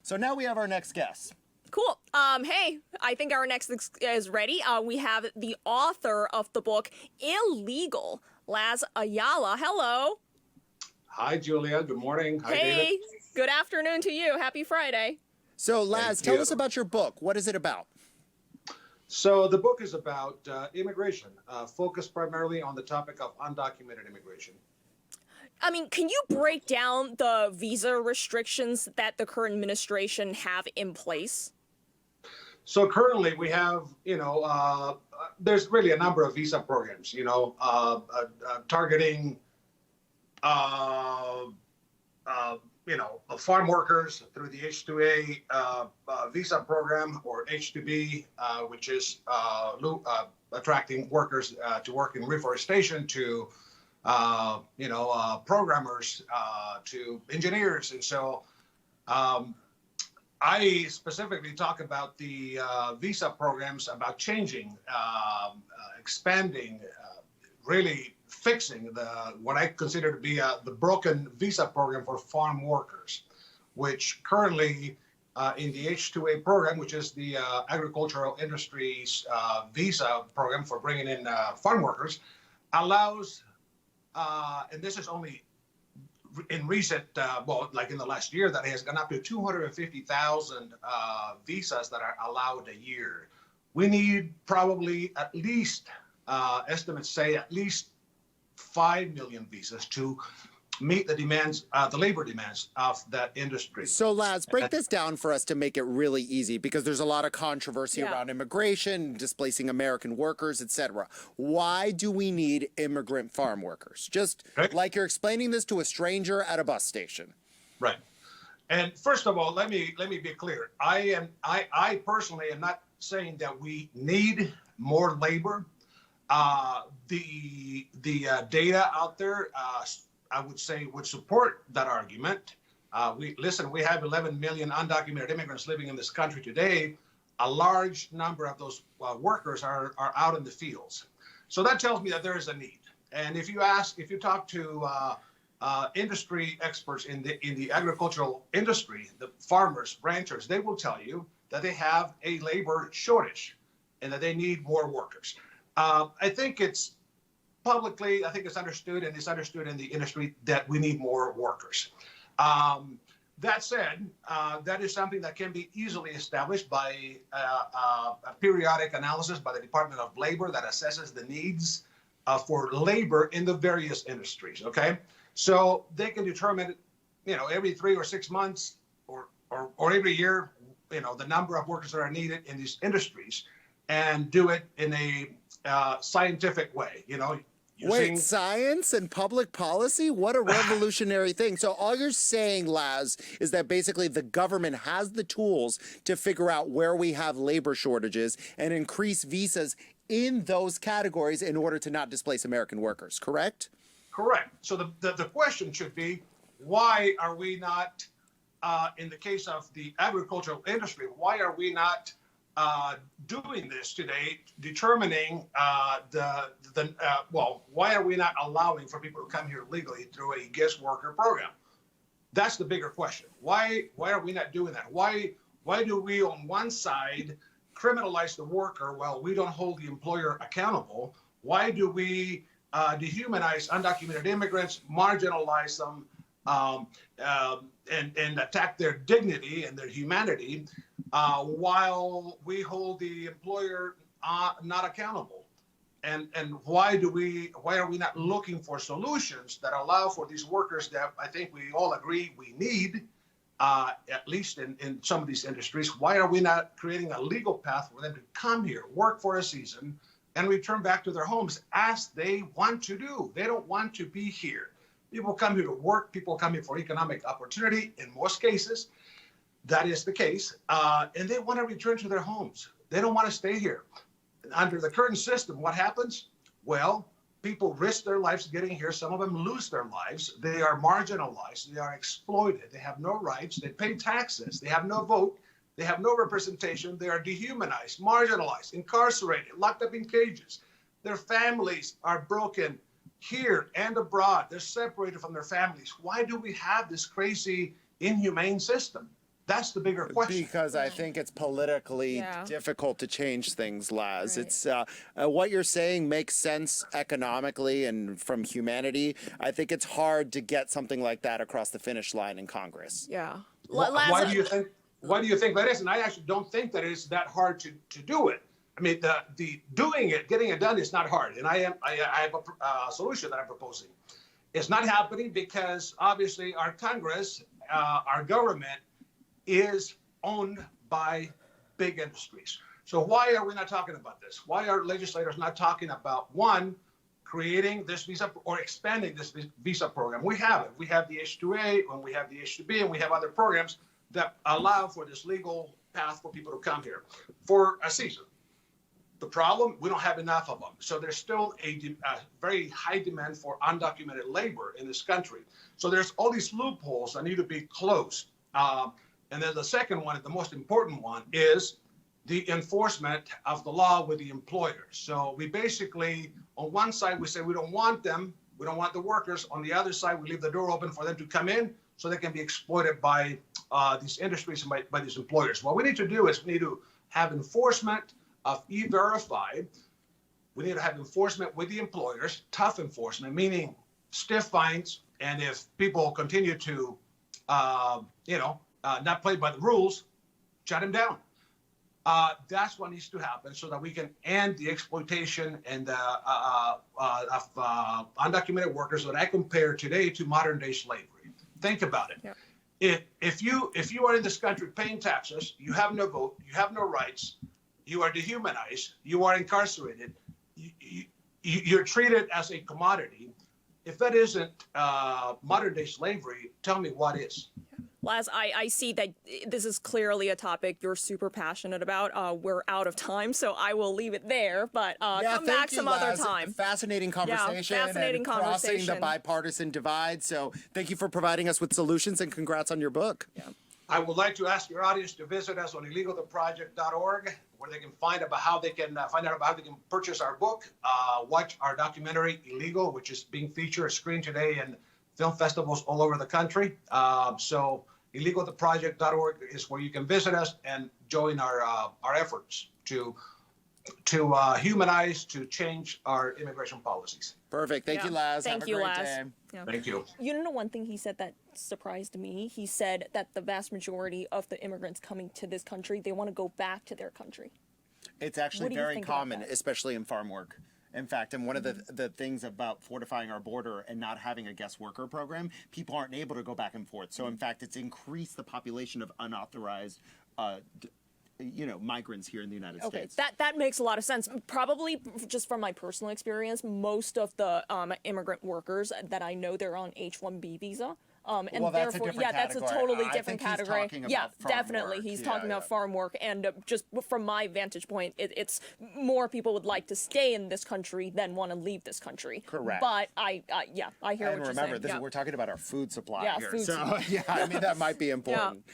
So now we have our next guest. Cool. Hey, I think our next is ready. We have the author of the book Illegal, Laz Ayala. Hello. Hi, Julia. Good morning. Hi, Hey, David. good afternoon to you. Happy Friday. So Laz, tell us about your book. What is it about? So the book is about immigration, focused primarily on the topic of undocumented immigration. I mean, can you break down the visa restrictions that the current administration have in place? So currently we have, there's really a number of visa programs, targeting, farm workers through the H-2A visa program, or H-2B, which is attracting workers to work in reforestation, to programmers, to engineers. And so I specifically talk about the visa programs, about changing, expanding, really fixing what I consider to be the broken visa program for farm workers, which currently in the H-2A program, which is the agricultural industry's visa program for bringing in farm workers, allows, and this is only in recent, like in the last year, that has gone up to 250,000 visas that are allowed a year. We need probably at least, estimates say, at least 5 million visas to meet the demands, the labor demands of that industry. So Laz, break this down for us to make it really easy, because there's a lot of controversy around immigration, displacing American workers, etc. Why do we need immigrant farm workers? Just like you're explaining this to a stranger at a bus station. Right. And first of all, let me be clear. I personally am not saying that we need more labor. The data out there, I would say, would support that argument. We have 11 million undocumented immigrants living in this country today. A large number of those workers are out in the fields. So that tells me that there is a need. And if you talk to industry experts in the agricultural industry, the farmers, ranchers, they will tell you that they have a labor shortage and that they need more workers. I think it's understood, and it's understood in the industry, that we need more workers. That said, that is something that can be easily established by a periodic analysis by the Department of Labor that assesses the needs for labor in the various industries. Okay, so they can determine, every 3 or 6 months or every year, the number of workers that are needed in these industries, and do it in a scientific way. Wait, science and public policy? What a revolutionary thing. So all you're saying, Laz, is that basically the government has the tools to figure out where we have labor shortages and increase visas in those categories in order to not displace American workers, correct? Correct. So the question should be, why are we not, in the case of the agricultural industry, why are we not doing this today, determining why are we not allowing for people to come here legally through a guest worker program? That's the bigger question. Why are we not doing that? Why do we on one side criminalize the worker while we don't hold the employer accountable? Why do we dehumanize undocumented immigrants, marginalize them, and attack their dignity and their humanity, while we hold the employer not accountable? And why are we not looking for solutions that allow for these workers that I think we all agree we need, at least in some of these industries? Why are we not creating a legal path for them to come here, work for a season, and return back to their homes as they want to do? They don't want to be here. People come here to work. People come here for economic opportunity. In most cases, that is the case. And they want to return to their homes. They don't want to stay here. Under the current system, what happens? Well, people risk their lives getting here. Some of them lose their lives. They are marginalized. They are exploited. They have no rights. They pay taxes. They have no vote. They have no representation. They are dehumanized, marginalized, incarcerated, locked up in cages. Their families are broken here and abroad. They're separated from their families. Why do we have this crazy, inhumane system? That's the bigger question. Because I think it's politically difficult to change things, Laz. Right. It's what you're saying makes sense economically and from humanity. I think it's hard to get something like that across the finish line in Congress. Yeah. Why do you think? Why do you think that is? And I actually don't think that it's that hard to do it. I mean, the doing it, getting it done is not hard. And I have a solution that I'm proposing. It's not happening because obviously our Congress, our government, is owned by big industries. So why are we not talking about this? Why are legislators not talking about, one, creating this visa or expanding this visa program? We have it. We have the H-2A and we have the H-2B and we have other programs that allow for this legal path for people to come here for a season. The problem, we don't have enough of them. So there's still a very high demand for undocumented labor in this country. So there's all these loopholes that need to be closed. And then the second one, the most important one, is the enforcement of the law with the employers. So we basically, on one side, we say we don't want them, we don't want the workers. On the other side, we leave the door open for them to come in so they can be exploited by these industries and by these employers. What we need to do is we need to have enforcement of E-Verify. We need to have enforcement with the employers, tough enforcement, meaning stiff fines. And if people continue to, not play by the rules, shut them down. That's what needs to happen so that we can end the exploitation and of undocumented workers that I compare today to modern day slavery. Think about it. Yeah. If you are in this country paying taxes, you have no vote, you have no rights, you are dehumanized, you are incarcerated, you're treated as a commodity. If that isn't modern day slavery, tell me what is. Laz, I see that this is clearly a topic you're super passionate about. We're out of time, so I will leave it there, but come back some other time. Fascinating conversation. Yeah, fascinating conversation. Crossing the bipartisan divide. So thank you for providing us with solutions and congrats on your book. Yeah. I would like to ask your audience to visit us on illegaltheproject.org, where they can find out about how they can purchase our book, watch our documentary Illegal, which is being featured screened today in film festivals all over the country. So illegaltheproject.org is where you can visit us and join our efforts to humanize, to change our immigration policies. Perfect. Thank you, Laz. Thank Have a you, great Laz. day. Yeah. Thank you. You know one thing he said that surprised me? He said that the vast majority of the immigrants coming to this country, they want to go back to their country. It's actually very common, that? especially in farm work. In fact, and one of the things about fortifying our border and not having a guest worker program, people aren't able to go back and forth. So, in fact, it's increased the population of unauthorized migrants here in the United States. That makes a lot of sense. Probably just from my personal experience, most of the immigrant workers that I know, they're on H-1B visa. And well, that's therefore, a different that's a category. totally I different think category. He's talking about Yeah, farm definitely. Work. He's talking about farm work. And just from my vantage point, it's more people would like to stay in this country than want to leave this country. Correct. But I hear what you're saying. And remember, we're talking about our food supply here. Food so, yeah, I mean, that might be important.